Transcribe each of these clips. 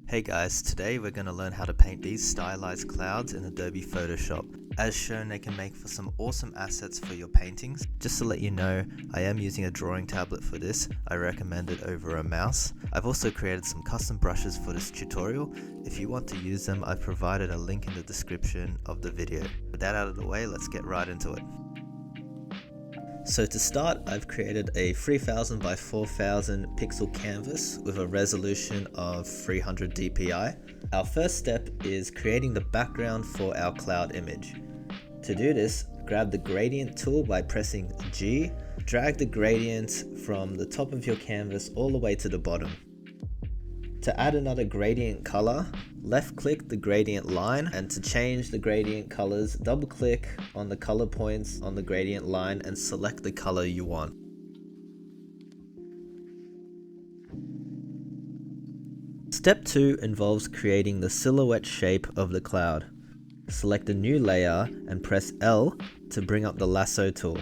Hey guys, today we're going to learn how to paint these stylized clouds in Adobe Photoshop. As shown, they can make for some awesome assets for your paintings. Just to let you know, I am using a drawing tablet for this. I recommend it over a mouse. I've also created some custom brushes for this tutorial. If you want to use them, I've provided a link in the description of the video. With that out of the way, let's get right into it. So to start, I've created a 3000 by 4000 pixel canvas with a resolution of 300 dpi. Our first step is creating the background for our cloud image. To do this, grab the gradient tool by pressing G, drag the gradient from the top of your canvas all the way to the bottom. To add another gradient color, left click the gradient line, and to change the gradient colors, double click on the color points on the gradient line and select the color you want. Step 2 involves creating the silhouette shape of the cloud. Select a new layer and press L to bring up the lasso tool.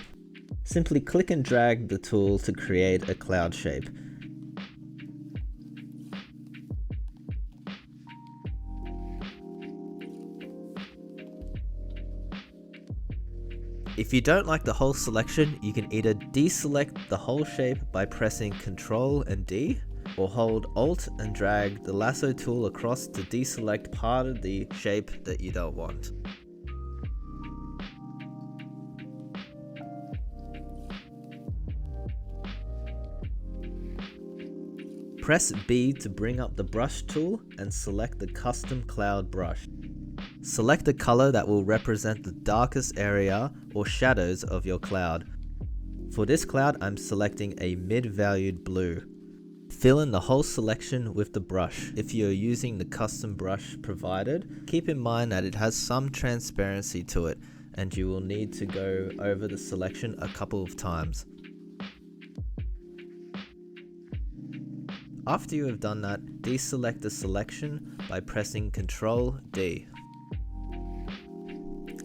Simply click and drag the tool to create a cloud shape. If you don't like the whole selection, you can either deselect the whole shape by pressing Ctrl and D, or hold Alt and drag the lasso tool across to deselect part of the shape that you don't want. Press B to bring up the brush tool and select the custom cloud brush. Select the color that will represent the darkest area or shadows of your cloud. For this cloud, I'm selecting a mid-valued blue. Fill in the whole selection with the brush. If you're using the custom brush provided, keep in mind that it has some transparency to it, and you will need to go over the selection a couple of times. After you have done that, deselect the selection by pressing Ctrl D.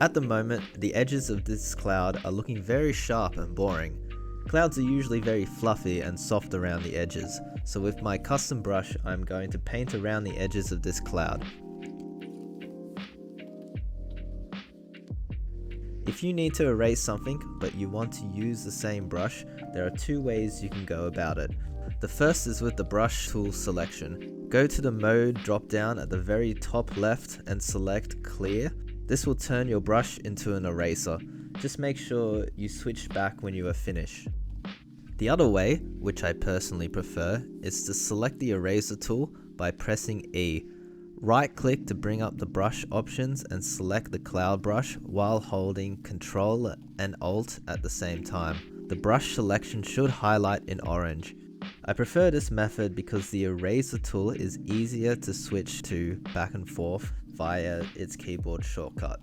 At the moment, the edges of this cloud are looking very sharp and boring. Clouds are usually very fluffy and soft around the edges, so with my custom brush, I'm going to paint around the edges of this cloud. If you need to erase something, but you want to use the same brush, there are two ways you can go about it. The first is with the brush tool selection. Go to the mode drop down at the very top left and select clear. This will turn your brush into an eraser. Just make sure you switch back when you are finished. The other way, which I personally prefer, is to select the eraser tool by pressing E. Right click to bring up the brush options and select the cloud brush while holding Ctrl and Alt at the same time. The brush selection should highlight in orange. I prefer this method because the eraser tool is easier to switch to back and forth via its keyboard shortcut.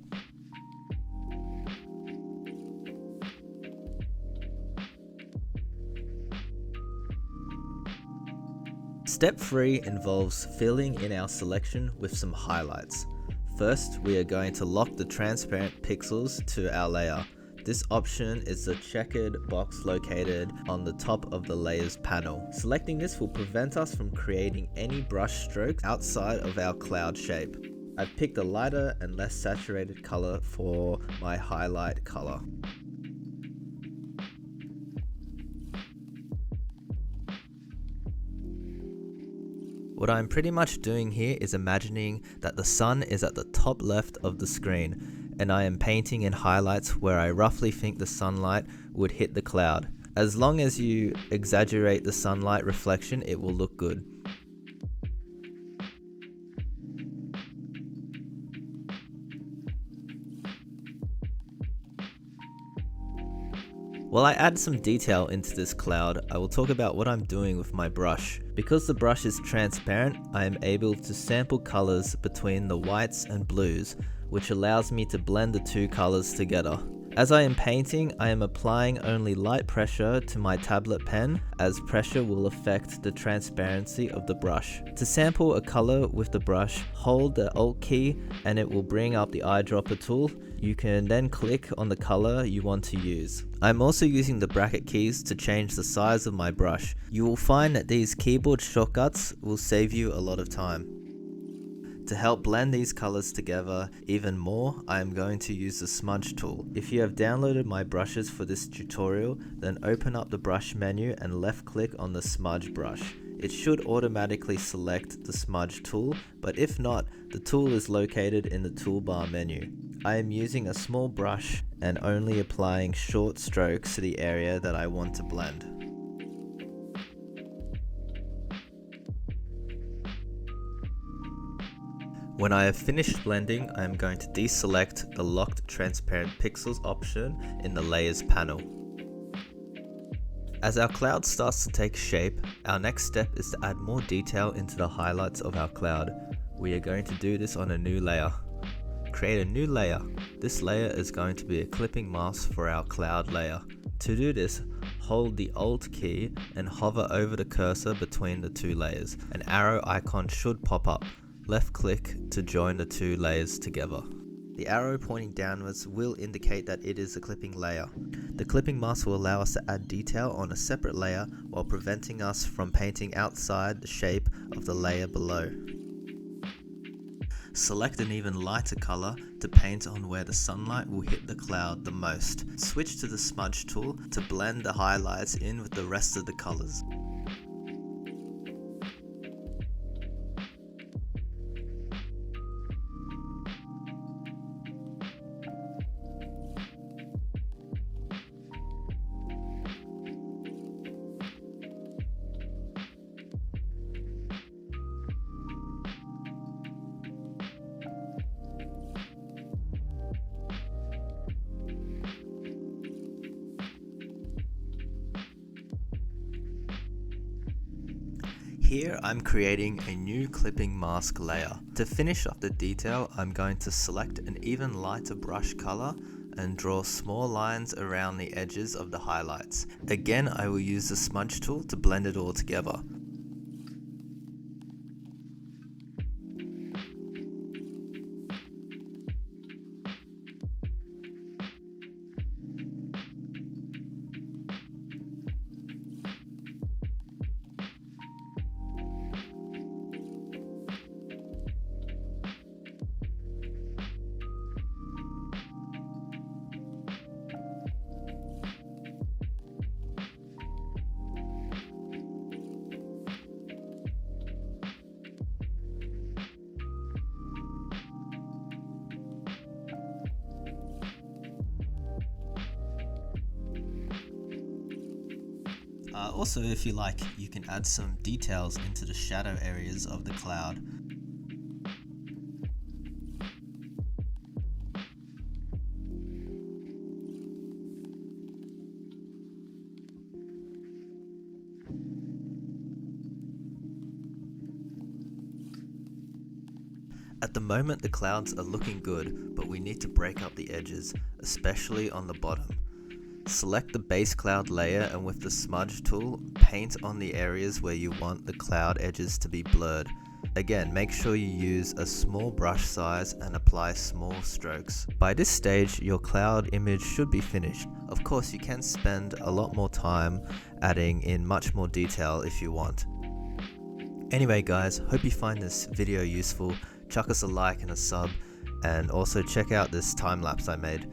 Step 3 involves filling in our selection with some highlights. First, we are going to lock the transparent pixels to our layer. This option is the checkered box located on the top of the layers panel. Selecting this will prevent us from creating any brush strokes outside of our cloud shape. I've picked a lighter and less saturated color for my highlight color. What I'm pretty much doing here is imagining that the sun is at the top left of the screen, and I am painting in highlights where I roughly think the sunlight would hit the cloud. As long as you exaggerate the sunlight reflection, it will look good. While I add some detail into this cloud, I will talk about what I'm doing with my brush. Because the brush is transparent, I am able to sample colors between the whites and blues, which allows me to blend the two colors together. As I am painting, I am applying only light pressure to my tablet pen, as pressure will affect the transparency of the brush. To sample a color with the brush, hold the Alt key and it will bring up the eyedropper tool. You can then click on the color you want to use. I'm also using the bracket keys to change the size of my brush. You will find that these keyboard shortcuts will save you a lot of time. To help blend these colors together even more, I am going to use the smudge tool. If you have downloaded my brushes for this tutorial, then open up the brush menu and left click on the smudge brush. It should automatically select the smudge tool, but if not, the tool is located in the toolbar menu. I am using a small brush and only applying short strokes to the area that I want to blend. When I have finished blending, I am going to deselect the locked transparent pixels option in the layers panel. As our cloud starts to take shape, our next step is to add more detail into the highlights of our cloud. We are going to do this on a new layer. Create a new layer. This layer is going to be a clipping mask for our cloud layer. To do this, hold the Alt key and hover over the cursor between the two layers. An arrow icon should pop up. Left click to join the two layers together. The arrow pointing downwards will indicate that it is a clipping layer. The clipping mask will allow us to add detail on a separate layer while preventing us from painting outside the shape of the layer below. Select an even lighter color to paint on where the sunlight will hit the cloud the most. Switch to the smudge tool to blend the highlights in with the rest of the colors. Here I'm creating a new clipping mask layer. To finish off the detail, I'm going to select an even lighter brush color and draw small lines around the edges of the highlights. Again, I will use the smudge tool to blend it all together. Also, if you like, you can add some details into the shadow areas of the cloud. At the moment the clouds are looking good, but we need to break up the edges, especially on the bottom. Select the base cloud layer and with the smudge tool, paint on the areas where you want the cloud edges to be blurred. Again, make sure you use a small brush size and apply small strokes. By this stage, your cloud image should be finished. Of course, you can spend a lot more time adding in much more detail if you want. Anyway guys, hope you find this video useful. Chuck us a like and a sub, and also check out this time lapse I made.